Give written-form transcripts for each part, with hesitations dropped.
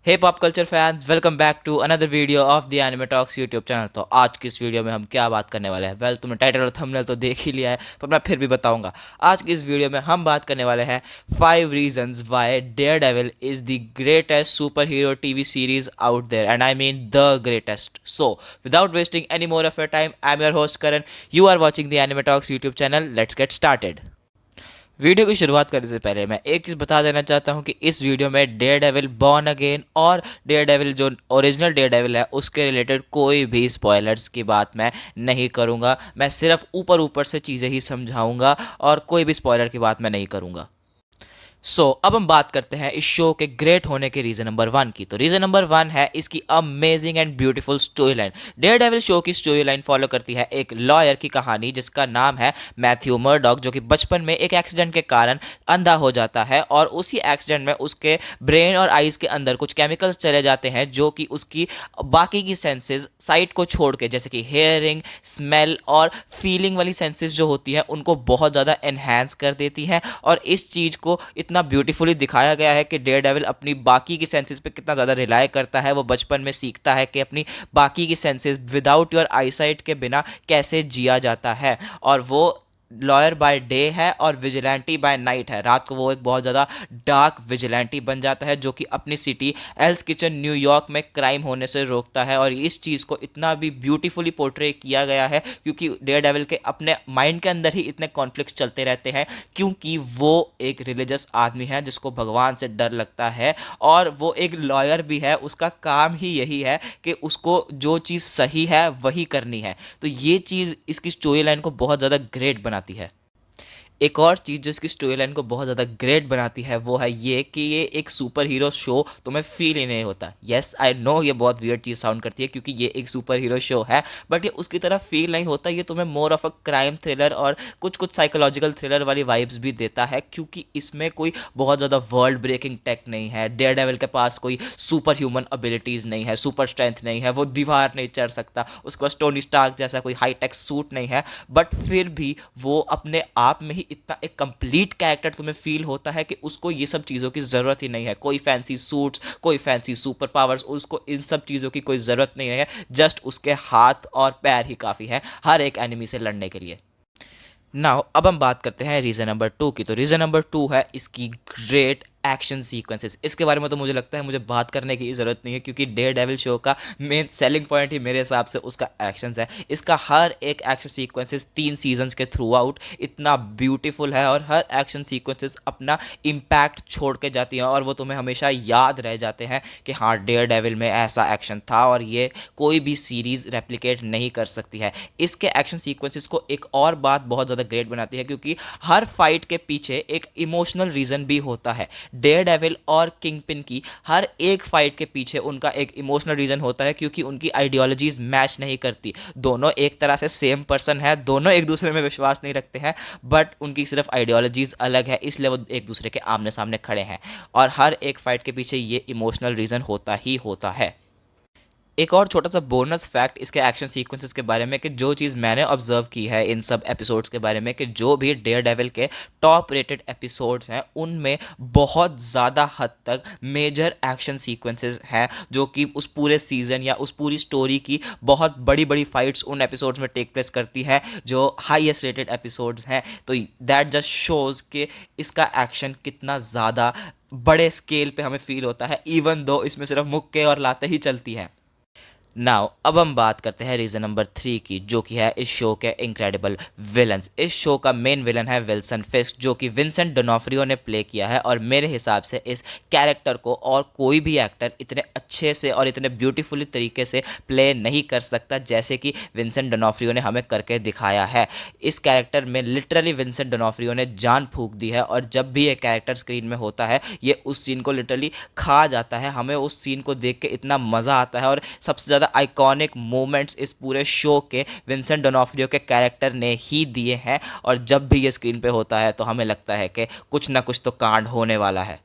Hey pop culture fans, welcome back to another video of the anime talks YouTube channel. तो आज की इस video में हम क्या बात करने वाले हैं? वेल, तुमने टाइटल और थंबनेल तो देख ही लिया है, पर मैं फिर भी बताऊंगा। आज की इस वीडियो में हम बात करने वाले हैं 5 reasons why Daredevil is the greatest super hero TV series out there, and I mean the greatest. So without wasting any more of your time, I am your host Karan. You are watching the anime talks YouTube channel. Let's get started. Video की शुरुआत करने से पहले मैं एक चीज़ बता देना चाहता हूँ कि इस वीडियो में डेयरडेविल बॉर्न अगेन और डेयरडेविल जो ओरिजिनल डेयरडेविल है उसके रिलेटेड कोई भी स्पॉयलर्स की बात मैं नहीं करूँगा। मैं सिर्फ ऊपर ऊपर से चीज़ें ही समझाऊँगा और कोई भी स्पॉयलर की बात मैं नहीं करूँगा। अब हम बात करते हैं इस शो के ग्रेट होने के रीजन नंबर 1 की। तो रीजन नंबर 1 है इसकी amazing and beautiful story line. Daredevil show की स्टोरी लाइन फॉलो करती है एक लॉयर की कहानी जिसका नाम है मैथ्यू मर्डॉक, जो कि बचपन में एक एक्सीडेंट के कारण अंधा हो जाता है और उसी एक्सीडेंट में उसके ब्रेन और आईज के अंदर कुछ केमिकल्स चले जाते हैं जो कि उसकी बाकी की सेंसेस साइट को छोड़ के, जैसे कि हेयरिंग, स्मेल और फीलिंग वाली सेंसेस जो होती हैं उनको बहुत ज़्यादा एनहेंस कर देती हैं। और इस चीज़ को इतना ब्यूटीफुली दिखाया गया है कि डेयरडेविल अपनी बाकी की सेंसेस पे कितना ज़्यादा रिलाय करता है। वो बचपन में सीखता है कि अपनी बाकी की सेंसेस विदाउट योर आईसाइट के बिना कैसे जिया जाता है। और वो लॉयर बाय डे है और विजिलेंटी बाय नाइट है। रात को वो एक बहुत ज़्यादा डार्क विजिलेंटी बन जाता है जो कि अपनी सिटी एल्स किचन न्यूयॉर्क में क्राइम होने से रोकता है। और इस चीज़ को इतना भी ब्यूटीफुली पोर्ट्रे किया गया है क्योंकि डेयरडेविल के अपने माइंड के अंदर ही इतने कॉन्फ्लिक्ट्स चलते रहते हैं, क्योंकि वो एक रिलीजियस आदमी है जिसको भगवान से डर लगता है और वो एक लॉयर भी है। उसका काम ही यही है कि उसको जो चीज़ सही है वही करनी है। तो ये चीज़ इसकी स्टोरी लाइन को बहुत ज़्यादा ग्रेट बनाती है। एक और चीज़ जो इसकी स्टोरी लाइन को बहुत ज़्यादा ग्रेट बनाती है वो है ये कि ये एक सुपर हीरो शो तुम्हें फील ही नहीं होता। येस, आई नो ये बहुत वियर्ड चीज़ साउंड करती है क्योंकि ये एक सुपर हीरो शो है, बट ये उसकी तरह फील नहीं होता। ये तुम्हें more of a crime thriller और कुछ कुछ साइकोलॉजिकल थ्रिलर वाली वाइब्स भी देता है, क्योंकि इसमें कोई बहुत ज़्यादा वर्ल्ड ब्रेकिंग टेक नहीं है। डेयरडेविल के पास कोई सुपर ह्यूमन एबिलिटीज़ नहीं है, सुपर स्ट्रेंथ नहीं है, वो दीवार नहीं चढ़ सकता, उसके पास टोनी स्टार्क जैसा कोई हाई टेक सूट नहीं है, बट फिर भी वो अपने आप में ही इतना एक कंप्लीट कैरेक्टर तुम्हें फील होता है कि उसको ये सब चीज़ों की ज़रूरत ही नहीं है। कोई फैंसी सूट्स, कोई फैंसी सुपर पावर्स, उसको इन सब चीज़ों की कोई ज़रूरत नहीं है। जस्ट उसके हाथ और पैर ही काफ़ी है हर एक एनिमी से लड़ने के लिए। नाउ अब हम बात करते हैं रीज़न नंबर 2 की। तो रीज़न नंबर 2 है इसकी ग्रेट एक्शन सीक्वेंसेस। इसके बारे में तो मुझे लगता है मुझे बात करने की ज़रूरत नहीं है क्योंकि डेयरडेविल शो का मेन सेलिंग पॉइंट ही मेरे हिसाब से उसका एक्शंस है। इसका हर एक एक्शन सीक्वेंसेस 3 सीजन्स के थ्रू आउट इतना ब्यूटीफुल है और हर एक्शन सीक्वेंसेस अपना इम्पैक्ट छोड़ के जाती हैं और वो तुम्हें हमेशा याद रह जाते हैं कि हाँ, डेयरडेविल में ऐसा एक्शन था और ये कोई भी सीरीज़ रेप्लिकेट नहीं कर सकती है। इसके एक्शन सीक्वेंसेस को एक और बात बहुत ज़्यादा ग्रेट बनाती है क्योंकि हर फाइट के पीछे एक इमोशनल रीज़न भी होता है। डेयरडेविल और किंगपिन की हर एक फाइट के पीछे उनका एक इमोशनल रीज़न होता है क्योंकि उनकी आइडियोलॉजीज मैच नहीं करती। दोनों एक तरह से सेम पर्सन है, दोनों एक दूसरे में विश्वास नहीं रखते हैं, बट उनकी सिर्फ आइडियोलॉजीज अलग है, इसलिए वो एक दूसरे के आमने सामने खड़े हैं। और हर एक फाइट के पीछे ये इमोशनल रीज़न होता ही होता है। एक और छोटा सा बोनस फैक्ट इसके एक्शन सीक्वेंसेस के बारे में कि जो चीज़ मैंने ऑब्जर्व की है इन सब एपिसोड्स के बारे में, कि जो भी डेयरडेविल के टॉप रेटेड एपिसोड्स हैं उनमें बहुत ज़्यादा हद तक मेजर एक्शन सीक्वेंसेस हैं जो कि उस पूरे सीज़न या उस पूरी स्टोरी की बहुत बड़ी बड़ी फाइट्स उन एपिसोड्स में टेक प्लेस करती है जो हाईएस्ट रेटेड एपिसोड्स हैं। तो दैट जस्ट शोज़ कि इसका एक्शन कितना ज़्यादा बड़े स्केल पे हमें फील होता है, इवन दो इसमें सिर्फ मुक्के और लाते ही चलती हैं। नाउ अब हम बात करते हैं रीज़न नंबर 3 की, जो कि है इस शो के इनक्रेडिबल विलन्स। इस शो का मेन विलन है विल्सन फिस्क, जो कि विंसेंट डोनोफ्रियो ने प्ले किया है और मेरे हिसाब से इस कैरेक्टर को और कोई भी एक्टर इतने अच्छे से और इतने ब्यूटीफुली तरीके से प्ले नहीं कर सकता जैसे कि विंसेंट डोनोफ्रियो ने हमें करके दिखाया है। इस कैरेक्टर में लिटरली विंसेंट डोनोफ्रियो ने जान फूंक दी है और जब भी ये कैरेक्टर स्क्रीन में होता है ये उस सीन को लिटरली खा जाता है। हमें उस सीन को देख के इतना मज़ा आता है और सबसे ज़्यादा आइकॉनिक मोमेंट्स इस पूरे शो के विंसेंट डोनोफ्रियो के कैरेक्टर ने ही दिए हैं और जब भी ये स्क्रीन पे होता है तो हमें लगता है कि कुछ ना कुछ तो कांड होने वाला है।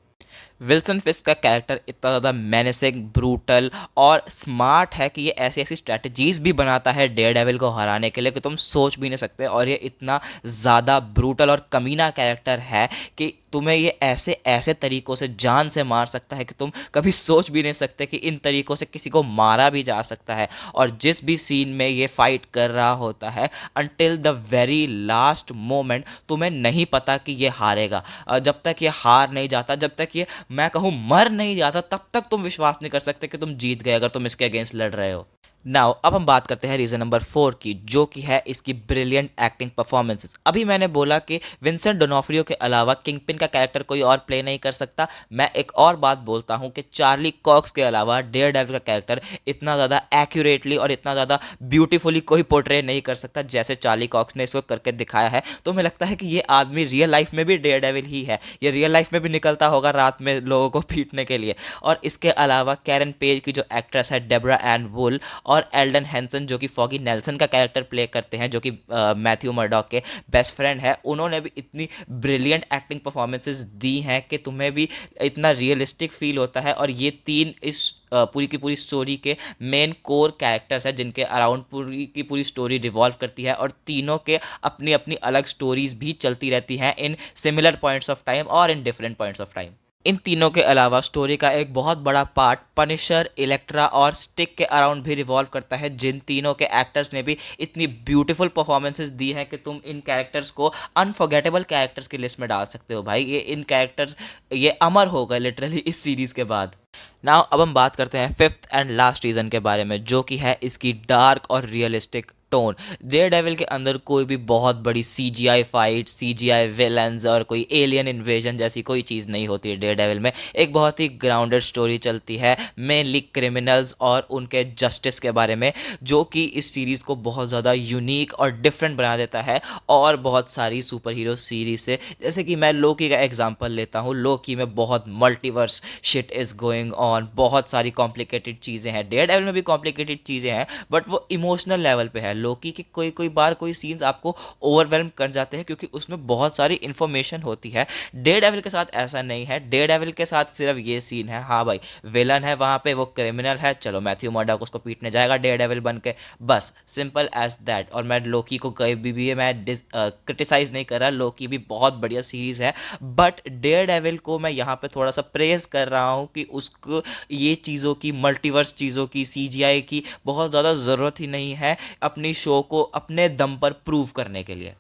विल्सन फिस्क का कैरेक्टर इतना ज़्यादा मेनेसिंग, ब्रूटल और स्मार्ट है कि ये ऐसी ऐसी स्ट्रैटेजीज भी बनाता है डेयरडेविल को हराने के लिए कि तुम सोच भी नहीं सकते। और ये इतना ज़्यादा ब्रूटल और कमीना कैरेक्टर है कि तुम्हें ये ऐसे ऐसे तरीक़ों से जान से मार सकता है कि तुम कभी सोच भी नहीं सकते कि इन तरीक़ों से किसी को मारा भी जा सकता है। और जिस भी सीन में ये फाइट कर रहा होता है, until the very last moment तुम्हें नहीं पता कि ये हारेगा। जब तक ये हार नहीं जाता, जब तक ये मैं कहूँ मर नहीं जाता, तब तक तुम विश्वास नहीं कर सकते कि तुम जीत गए अगर तुम इसके अगेंस्ट लड़ रहे हो। नाउ अब हम बात करते हैं रीज़न नंबर 4 की, जो कि है इसकी ब्रिलियंट एक्टिंग परफॉर्मेंसेस। अभी मैंने बोला कि विंसेंट डोनोफ्रियो के अलावा किंगपिन का कैरेक्टर कोई और प्ले नहीं कर सकता। मैं एक और बात बोलता हूं कि चार्ली कॉक्स के अलावा डेयरडेविल का कैरेक्टर इतना ज़्यादा एक्यूरेटली और इतना ज़्यादा ब्यूटीफुली कोई पोर्ट्रे नहीं कर सकता जैसे चार्ली कॉक्स ने इसको करके दिखाया है। तो मुझे लगता है कि ये आदमी रियल लाइफ में भी डेयरडेविल ही है। ये रियल लाइफ में भी निकलता होगा रात में लोगों को पीटने के लिए। और इसके अलावा कैरन पेज की जो एक्ट्रेस है डेब्रा एन वुल, और एल्डन हैंसन जो कि फॉगी नेल्सन का कैरेक्टर प्ले करते हैं, जो कि मैथ्यू मर्डॉक के बेस्ट फ्रेंड है, उन्होंने भी इतनी ब्रिलियंट एक्टिंग परफॉर्मेंसेस दी हैं कि तुम्हें भी इतना रियलिस्टिक फील होता है। और ये तीन इस पूरी की पूरी स्टोरी के मेन कोर कैरेक्टर्स हैं जिनके अराउंड पूरी की पूरी स्टोरी रिवॉल्व करती है। और तीनों के अपनी अपनी अलग स्टोरीज भी चलती रहती हैं in similar points of time और in different points of time. इन तीनों के अलावा स्टोरी का एक बहुत बड़ा पार्ट पनिशर, इलेक्ट्रा और स्टिक के अराउंड भी रिवॉल्व करता है, जिन तीनों के एक्टर्स ने भी इतनी ब्यूटीफुल परफॉर्मेंसेस दी हैं कि तुम इन कैरेक्टर्स को अनफॉरगेटेबल कैरेक्टर्स की लिस्ट में डाल सकते हो। भाई ये इन कैरेक्टर्स ये अमर हो गए लिटरली इस सीरीज़ के बाद। नाउ अब हम बात करते हैं फिफ्थ एंड लास्ट रीज़न के बारे में, जो कि है इसकी डार्क और रियलिस्टिक टोन। डेयरडेविल के अंदर कोई भी बहुत बड़ी सीजीआई फाइट, सीजीआई विलन्स और कोई एलियन इन्वेजन जैसी कोई चीज़ नहीं होती है। डेयरडेविल में एक बहुत ही ग्राउंडेड स्टोरी चलती है, मेनली क्रिमिनल्स और उनके जस्टिस के बारे में, जो कि इस सीरीज़ को बहुत ज़्यादा यूनिक और डिफरेंट बना देता है और बहुत सारी सुपर हीरो सीरीज से। जैसे कि मैं लोकी का एग्जांपल लेता हूँ, लोकी में बहुत multiverse shit is going on, बहुत सारी कॉम्प्लिकेटेड चीज़ें हैं। डेयरडेविल में भी कॉम्प्लिकेटेड चीज़ें हैं, बट वो इमोशनल लेवल पे है। लोकी के कोई कोई बार कोई सीन्स आपको ओवरवेलम कर जाते हैं क्योंकि उसमें बहुत सारी इन्फॉर्मेशन होती है। डेयरडेविल के साथ ऐसा नहीं है। डेयरडेविल के साथ सिर्फ ये सीन है, हाँ भाई विलन है वहाँ पे, वो क्रिमिनल है, चलो मैथ्यू मर्डॉक उसको पीटने जाएगा डेयरडेविल बन के, बस सिंपल एज दैट। और मैं लोकी को कभी भी मैं क्रिटिसाइज नहीं कर रहा, लोकी भी बहुत बढ़िया सीरीज़ है, बट डेयरडेविल को मैं यहाँ पे थोड़ा सा प्रेज कर रहा हूँ कि उसको ये चीज़ों की, मल्टीवर्स चीज़ों की, सीजीआई की बहुत ज़्यादा ज़रूरत ही नहीं है अपनी शो को अपने दम पर प्रूव करने के लिए।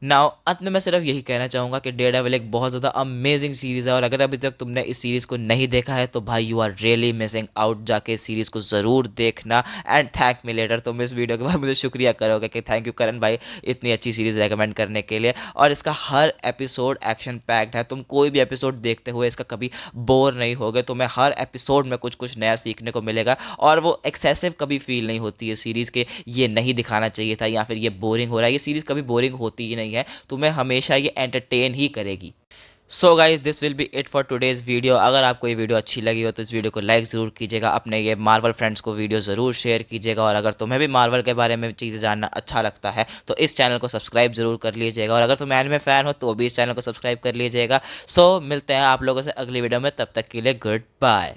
नाउ अंत में मैं सिर्फ यही कहना चाहूँगा कि डेयरडेविल एक बहुत ज़्यादा अमेजिंग सीरीज़ है, और अगर अभी तक तुमने इस सीरीज़ को नहीं देखा है तो भाई you are really missing out. जाके इस सीरीज़ को ज़रूर देखना एंड थैंक मी लेटर। तुम इस वीडियो के बाद मुझे शुक्रिया करोगे कि थैंक यू करण भाई इतनी अच्छी सीरीज़ रेकमेंड करने के लिए। और इसका हर एपिसोड एक्शन पैक्ड है, तुम कोई भी एपिसोड देखते हुए इसका कभी बोर नहीं होगे। तुम्हें हर एपिसोड में कुछ कुछ नया सीखने को मिलेगा, और वो एक्सेसिव कभी फील नहीं होती है सीरीज़ के ये नहीं दिखाना चाहिए था या फिर ये बोरिंग हो रहा है। ये सीरीज़ कभी बोरिंग होती ही नहीं है, तुम्हें हमेशा ये एंटरटेन ही करेगी। So guys this will be it for today's video. अगर आपको ये वीडियो अच्छी लगी हो तो इस वीडियो को लाइक ज़रूर कीजिएगा, अपने ये मार्वल फ्रेंड्स को वीडियो ज़रूर शेयर कीजिएगा, और अगर तुम्हें भी मार्वल के बारे में चीज़ें जानना अच्छा लगता है तो इस चैनल को सब्सक्राइब ज़रूर कर लीजिएगा, और अगर तुम एनिमे फ़ैन हो तो भी इस चैनल को सब्सक्राइब कर लीजिएगा। सो मिलते हैं आप लोगों से अगली वीडियो में, तब तक के लिए गुड बाय।